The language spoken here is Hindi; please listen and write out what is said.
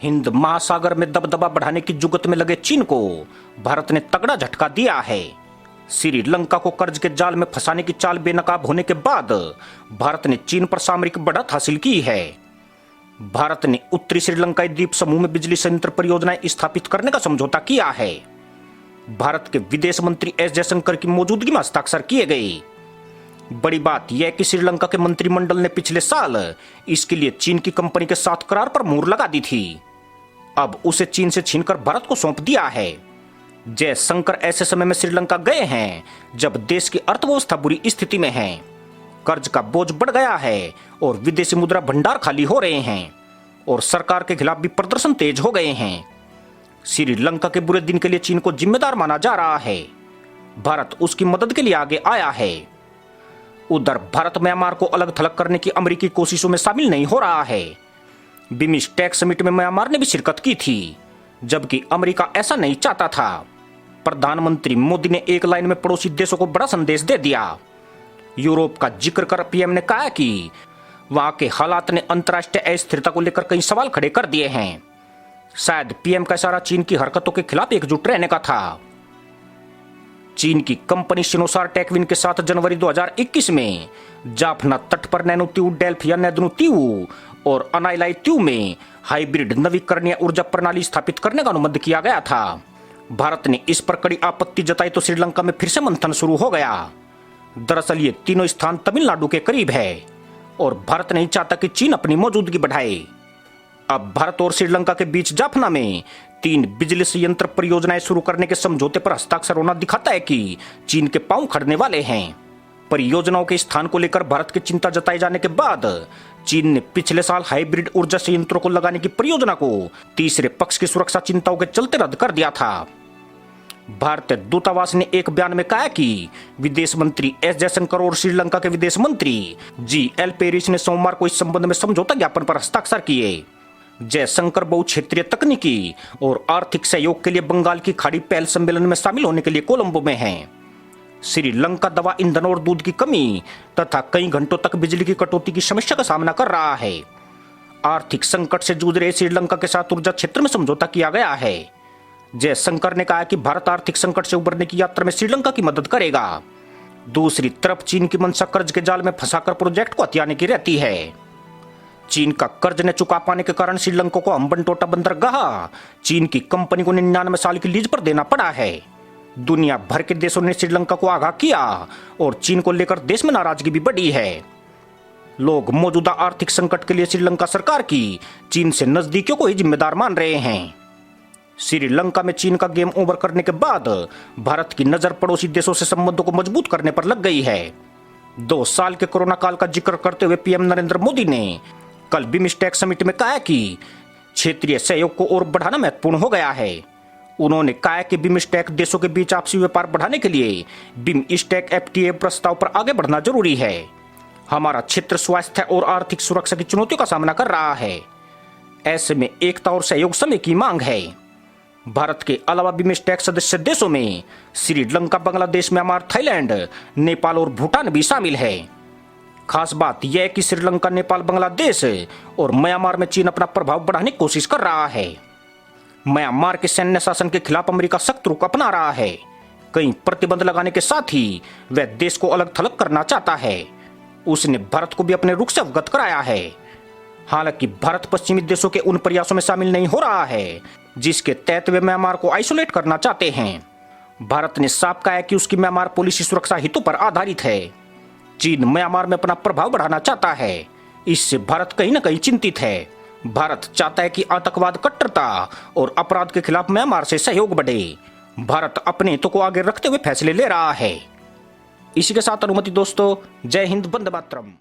हिंद महासागर में दबदबा बढ़ाने की जुगत में लगे चीन को भारत ने तगड़ा झटका दिया है। श्रीलंका को कर्ज के जाल में फंसाने की चाल बेनकाब होने के बाद भारत ने चीन पर सामरिक बढ़त हासिल की है। भारत ने उत्तरी श्रीलंकाई द्वीप समूह में बिजली संयंत्र परियोजनाएं स्थापित करने का समझौता किया है। भारत के विदेश मंत्री एस जयशंकर की मौजूदगी में हस्ताक्षर किए गए। बड़ी बात यह कि श्रीलंका के मंत्रिमंडल ने पिछले साल इसके लिए चीन की कंपनी के साथ करार पर मुहर लगा दी थी। अब उसे चीन से छीनकर भारत को सौंप दिया है। जयशंकर ऐसे समय में श्रीलंका गए हैं जब देश की अर्थव्यवस्था बुरी स्थिति में है, कर्ज का बोझ बढ़ गया है और विदेशी मुद्रा भंडार खाली हो रहे हैं और सरकार के खिलाफ भी प्रदर्शन तेज हो गए हैं। श्रीलंका के बुरे दिन के लिए चीन को जिम्मेदार माना जा रहा है। भारत उसकी मदद के लिए आगे आया है। उधर भारत म्यांमार को अलग थलग करने की अमेरिकी कोशिशों में शामिल नहीं हो रहा है। बिम्स्टेक समिट में म्यांमार ने भी शिरकत की थी, जबकि अमेरिका ऐसा नहीं चाहता था। प्रधानमंत्री मोदी ने एक लाइन में पड़ोसी देशों को बड़ा संदेश दे दिया। यूरोप का जिक्र कर पीएम ने कहा कि वहां के हालात ने अंतर्राष्ट्रीय अस्थिरता को लेकर कई सवाल खड़े कर दिए हैं। शायद पीएम का इशारा चीन की हरकतों के खिलाफ एकजुट रहने का था। चीन की कंपनी सिनोसार टेक्विन के साथ जनवरी 2021 में जाफना तट पर नैनोत्यू डेल्फिया नैदनुत्यू और अनाइलाइत्यू में हाइब्रिड नवीकरणीय ऊर्जा प्रणाली स्थापित करने का अनुबंध किया गया था। भारत ने इस पर कड़ी आपत्ति जताई तो श्रीलंका में फिर से मंथन शुरू हो गया। दरअसल ये तीनों स्थान तमिलनाडु के करीब है और भारत नहीं चाहता कि चीन अपनी मौजूदगी बढ़ाए। अब भारत और श्रीलंका के बीच जाफना में 3 बिजली संयंत्र परियोजनाएं शुरू करने के समझौते पर हस्ताक्षर होना दिखाता है कि चीन के पांव खड़ने वाले हैं। परियोजनाओं के स्थान को लेकर भारत की चिंता जताए जाने के बाद चीन ने पिछले साल हाइब्रिड ऊर्जा संयंत्रों को लगाने की परियोजना को तीसरे पक्ष की सुरक्षा चिंताओं के चलते रद्द कर दिया था। भारतीय दूतावास ने एक बयान में कहा कि विदेश मंत्री एस जयशंकर और श्रीलंका के विदेश मंत्री जी.एल. पेरिस ने सोमवार को इस संबंध में समझौता ज्ञापन पर हस्ताक्षर किए। जयशंकर बहुक्षेत्रीय तकनीकी और आर्थिक सहयोग के लिए बंगाल की खाड़ी पहल सम्मेलन में शामिल होने के लिए कोलंबो में हैं। श्रीलंका दवा, ईंधन और दूध की कमी तथा कई घंटों तक बिजली की कटौती की समस्या का सामना कर रहा है। आर्थिक संकट से जूझ रहे श्रीलंका के साथ ऊर्जा क्षेत्र में समझौता किया गया है। जयशंकर ने कहा कि भारत आर्थिक संकट से उबरने की यात्रा में श्रीलंका की मदद करेगा। दूसरी तरफ चीन की मंशा कर्ज के जाल में फंसाकर प्रोजेक्ट को हथियाने की रहती है। चीन का कर्ज न चुका पाने के कारण श्रीलंका को हम्बनटोटा बंदरगाह चीन की कंपनी को 99 साल की लीज पर देना पड़ा है। दुनिया भर के देशों ने श्रीलंका को आगाह किया और चीन को लेकर देश में नाराजगी भी बढ़ी है। लोग मौजूदा आर्थिक संकट के लिए श्रीलंका सरकार की चीन से नजदीकियों को ही जिम्मेदार मान रहे हैं। श्रीलंका में चीन का गेम ओवर करने के बाद भारत की नजर पड़ोसी देशों से संबंधों को मजबूत करने पर लग गई है। 2 साल के कोरोना काल का जिक्र करते हुए पीएम नरेंद्र मोदी ने कल बिम्स्टेक समिट में कहा कि क्षेत्रीय सहयोग को और बढ़ाना महत्वपूर्ण हो गया है। उन्होंने कहा कि बिम्स्टेक देशों के बीच आपसी व्यापार बढ़ाने के लिए बिम्स्टेक एफटीए प्रस्ताव पर आगे बढ़ना जरूरी है। हमारा क्षेत्र स्वास्थ्य और आर्थिक सुरक्षा की चुनौतियों का सामना कर रहा है। ऐसे में एकता और सहयोग समय की मांग है। भारत के अलावा बिम्स्टेक सदस्य देशों में श्रीलंका, बांग्लादेश, म्यांमार, थाईलैंड, नेपाल और भूटान भी शामिल है। खास बात यह है कि श्रीलंका, नेपाल, बांग्लादेश और म्यांमार में चीन अपना प्रभाव बढ़ाने की कोशिश कर रहा है। म्यांमार के सैन्य शासन के खिलाफ अमेरिका सख्त रुख अपना रहा है। कई प्रतिबंध लगाने के साथ ही वह देश को अलग थलग करना चाहता है। उसने भारत को भी अपने रुख से अवगत कराया है। हालांकि भारत पश्चिमी देशों के उन प्रयासों में शामिल नहीं हो रहा है जिसके तहत वे म्यांमार को आइसोलेट करना चाहते हैं। भारत ने साफ कहा है कि उसकी म्यांमार पॉलिसी सुरक्षा हितों पर आधारित है। चीन म्यांमार में अपना प्रभाव बढ़ाना चाहता है। इससे भारत कहीं न कहीं चिंतित है। भारत चाहता है कि आतंकवाद, कट्टरता और अपराध के खिलाफ म्यांमार से सहयोग बढ़े। भारत अपने हितों को आगे रखते हुए फैसले ले रहा है। इसी के साथ अनुमति दोस्तों, जय हिंद, वंदे मातरम।